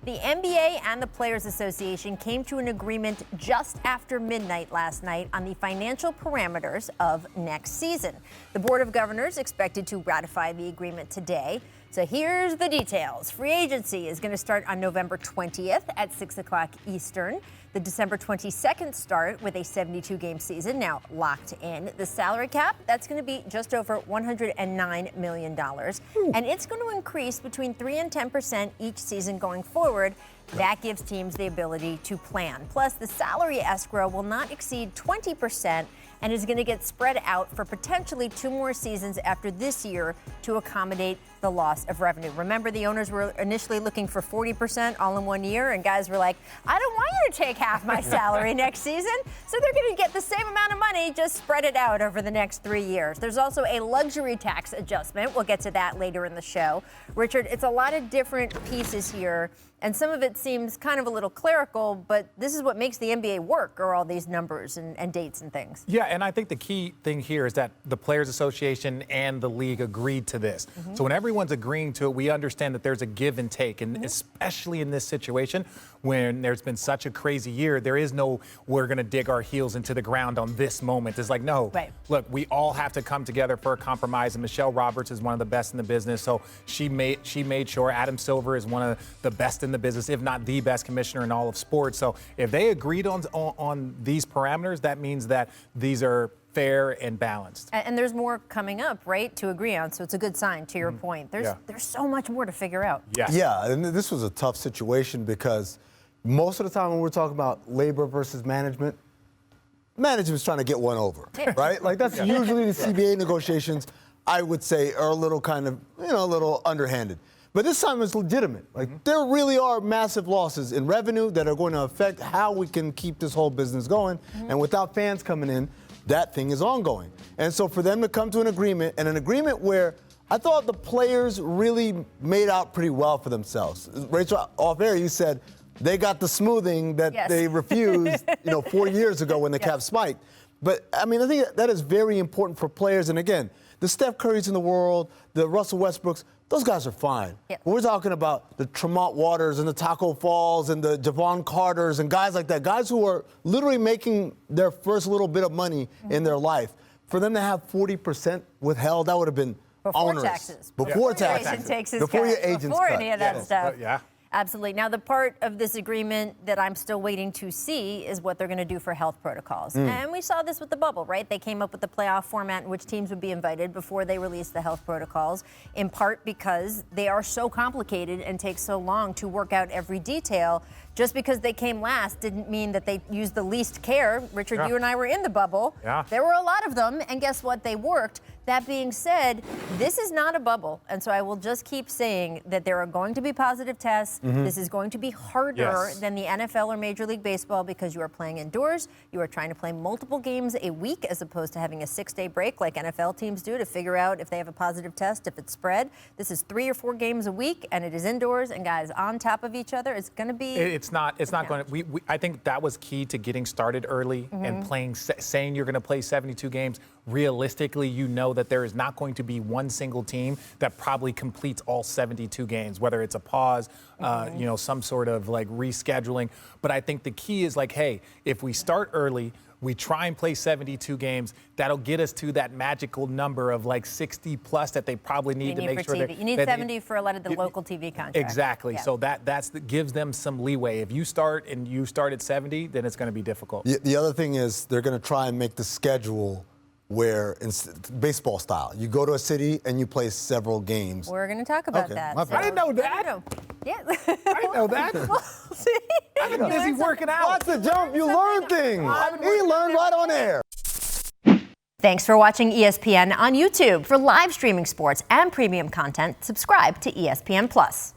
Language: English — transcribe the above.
The NBA and the Players Association came to an agreement just after midnight last night on the financial parameters of next season. The Board of Governors expected to ratify the agreement today. So here's the details. Free agency is going to start on November 20th at 6 o'clock Eastern. The December 22nd start with a 72-game season now locked in. The salary cap, that's going to be just over $109 million. And it's going to increase between 3 and 10% each season going forward. That gives teams the ability to plan. Plus, the salary escrow will not exceed 20% and is going to get spread out for potentially 2 more seasons after this year to accommodate the loss of revenue. Remember, the owners were initially looking for 40% all in 1 year, and guys were like, I don't want you to take half my salary next season. So they're going to get the same amount of money, just spread it out over the next 3 years. There's also a luxury tax adjustment. We'll get to that later in the show. Richard, it's a lot of different pieces here, and some of it seems kind of a little clerical, but this is what makes the NBA work, are all these numbers and dates and things. Yeah, and I think the key thing here is that the Players Association and the league agreed to this. So when everyone's agreeing to it, we understand that there's a give and take, and especially in this situation, when there's been such a crazy year, there is no, we're going to dig our heels into the ground on this moment. It's like, no, look, we all have to come together for a compromise, and Michelle Roberts is one of the best in the business, so she made sure. Adam Silver is one of the best in the business, if not the best commissioner in all of sports. So if they agreed on these parameters, that means that these are fair and balanced. And there's more coming up, right, to agree on. So it's a good sign, to your point. There's so much more to figure out. Yes. Yeah, and this was a tough situation because most of the time when we're talking about labor versus management's trying to get one over, right? Like that's usually the CBA negotiations, I would say, are a little kind of, a little underhanded. But this time it's legitimate. Like there really are massive losses in revenue that are going to affect how we can keep this whole business going. And without fans coming in, that thing is ongoing. And so for them to come to an agreement, and an agreement where I thought the players really made out pretty well for themselves. Rachel, off air, you said they got the smoothing that they refused, 4 years ago when the cap spiked. But I mean, I think that is very important for players. And again, the Steph Currys in the world, the Russell Westbrooks, those guys are fine. We're talking about the Tremont Waters and the Taco Falls and the Javon Carters and guys like that, guys who are literally making their first little bit of money in their life. For them to have 40% withheld, that would have been onerous. Taxes. Before taxes. Before your agent's before cut. any of that stuff. Absolutely. Now, the part of this agreement that I'm still waiting to see is what they're going to do for health protocols. And we saw this with the bubble, right? They came up with the playoff format in which teams would be invited before they released the health protocols, in part because they are so complicated and take so long to work out every detail. Just because they came last didn't mean that they used the least care. Richard, you and I were in the bubble. There were a lot of them, and guess what? They worked. That being said, this is not a bubble, and so I will just keep saying that there are going to be positive tests. This is going to be harder than the NFL or Major League Baseball because you are playing indoors. You are trying to play multiple games a week as opposed to having a 6-day break like NFL teams do to figure out if they have a positive test, if it's spread. This is 3 or 4 games a week, and it is indoors, and guys on top of each other. It's going to be... It's not going to... I think that was key to getting started early and saying you're going to play 72 games. Realistically, you know that there is not going to be one single team that probably completes all 72 games, whether it's a pause, some sort of like rescheduling. But I think the key is like, hey, if we start early, we try and play 72 games, that'll get us to that magical number of like 60 plus that they probably need to make sure that you need 70 for a lot of the local TV contracts. Exactly. So that gives them some leeway. If you start at 70, then it's going to be difficult. The other thing is they're going to try and make the schedule where in baseball style, you go to a city and you play several games. We're going to talk about that. So, I didn't know that. I didn't know that. Well, see, I've been busy working out. That's the jump. You learn things. He learned right on air. Thanks for watching ESPN on YouTube. For live streaming sports and premium content, subscribe to ESPN+.